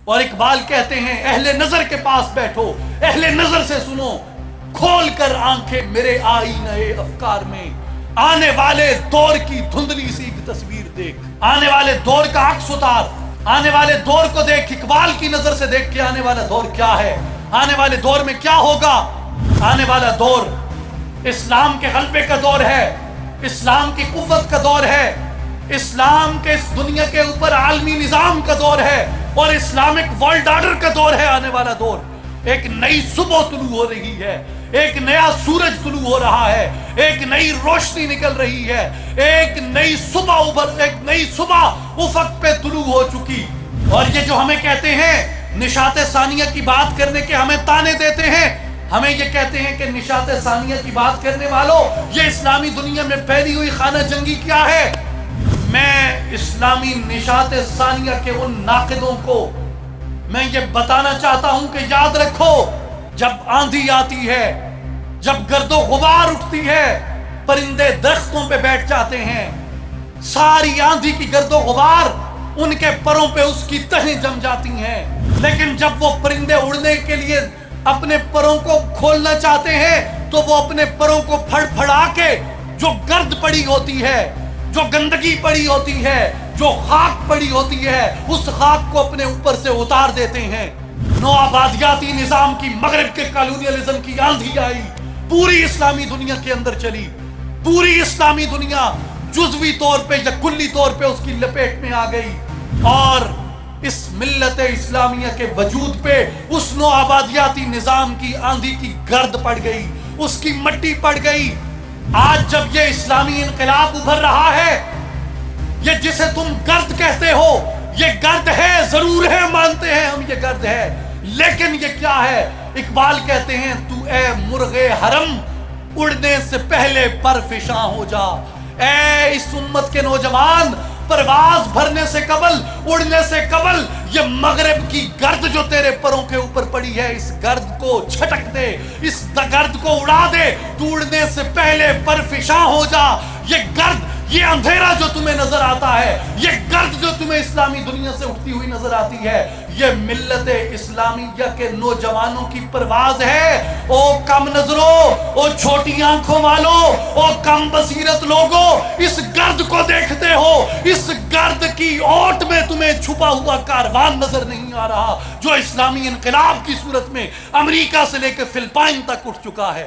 اور اقبال کہتے ہیں اہل نظر کے پاس بیٹھو، اہل نظر سے سنو، کھول کر آنکھیں میرے آئینہ افکار میں، آنے والے دور کی دھندلی سی ایک تصویر دیکھ، آنے والے دور کا عکس اتار، آنے والے دور کو دیکھ، اقبال کی نظر سے دیکھ کہ آنے والا دور کیا ہے، آنے والے دور میں کیا ہوگا۔ آنے والا دور اسلام کے غلبے کا دور ہے، اسلام کی قوت کا دور ہے، اسلام کے اس دنیا کے اوپر عالمی نظام کا دور ہے، اور اسلامک ورلڈ آرڈر کا دور ہے۔ آنے والا دور ایک نئی صبح طلوع ہو رہی ہے، ایک نیا سورج طلوع ہو رہا ہے، ایک نئی روشنی نکل رہی ہے، ایک نئی صبح افق پہ طلوع ہو چکی۔ اور یہ جو ہمیں کہتے ہیں نشاط ثانیہ کی بات کرنے کے ہمیں تانے دیتے ہیں، ہمیں یہ کہتے ہیں کہ نشاط ثانیہ کی بات کرنے والوں، یہ اسلامی دنیا میں پھیلی ہوئی خانہ جنگی کیا ہے؟ میں اسلامی نشاط ثانیہ کے ان ناقدوں کو میں یہ بتانا چاہتا ہوں کہ یاد رکھو، جب آندھی آتی ہے، جب گرد و غبار اٹھتی ہے، پرندے درختوں پہ بیٹھ جاتے ہیں، ساری آندھی کی گرد و غبار ان کے پروں پہ اس کی تہیں جم جاتی ہیں، لیکن جب وہ پرندے اڑنے کے لیے اپنے پروں کو کھولنا چاہتے ہیں تو وہ اپنے پروں کو پھڑ پھڑا کے جو گرد پڑی ہوتی ہے، جو گندگی پڑی ہوتی ہے، جو خاک پڑی ہوتی ہے، اس خاک کو اپنے اوپر سے اتار دیتے ہیں۔ نو آبادیاتی نظام کی، مغرب کے کالونیلزم کی آندھی آئی، پوری اسلامی دنیا کے اندر چلی، پوری اسلامی دنیا جزوی طور پہ یا کلی طور پہ اس کی لپیٹ میں آ گئی، اور اس ملت اسلامیہ کے وجود پہ اس نو آبادیاتی نظام کی آندھی کی گرد پڑ گئی، اس کی مٹی پڑ گئی۔ آج جب یہ اسلامی انقلاب ابھر رہا ہے، یہ جسے تم گرد کہتے ہو، یہ گرد ہے، ضرور ہے، مانتے ہیں ہم یہ گرد ہے، لیکن یہ کیا ہے؟ اقبال کہتے ہیں تو اے مرغ حرم اڑنے سے پہلے پر فشاں ہو جا۔ اے اس امت کے نوجوان، پرواز بھرنے سے قبل، اڑنے سے قبل، یہ مغرب کی گرد جو تیرے پروں کے اوپر پڑی ہے، اس گرد کو چھٹک دے، اس گرد کو اڑا دے، تو اڑنے سے پہلے پر فشاں ہو جا۔ یہ گرد، یہ اندھیرا جو تمہیں نظر آتا ہے، یہ گرد جو تمہیں اسلامی دنیا سے اٹھتی ہوئی نظر آتی ہے، یہ ملت اسلامیہ کے نوجوانوں کی پرواز ہے۔ او کم نظروں، او چھوٹی آنکھوں والوں، او کم بصیرت لوگوں، اس گرد کو دیکھتے ہو، اس گرد کی اوٹ میں تمہیں چھپا ہوا کاروان نظر نہیں آ رہا جو اسلامی انقلاب کی صورت میں امریکہ سے لے کے فلپائن تک اٹھ چکا ہے۔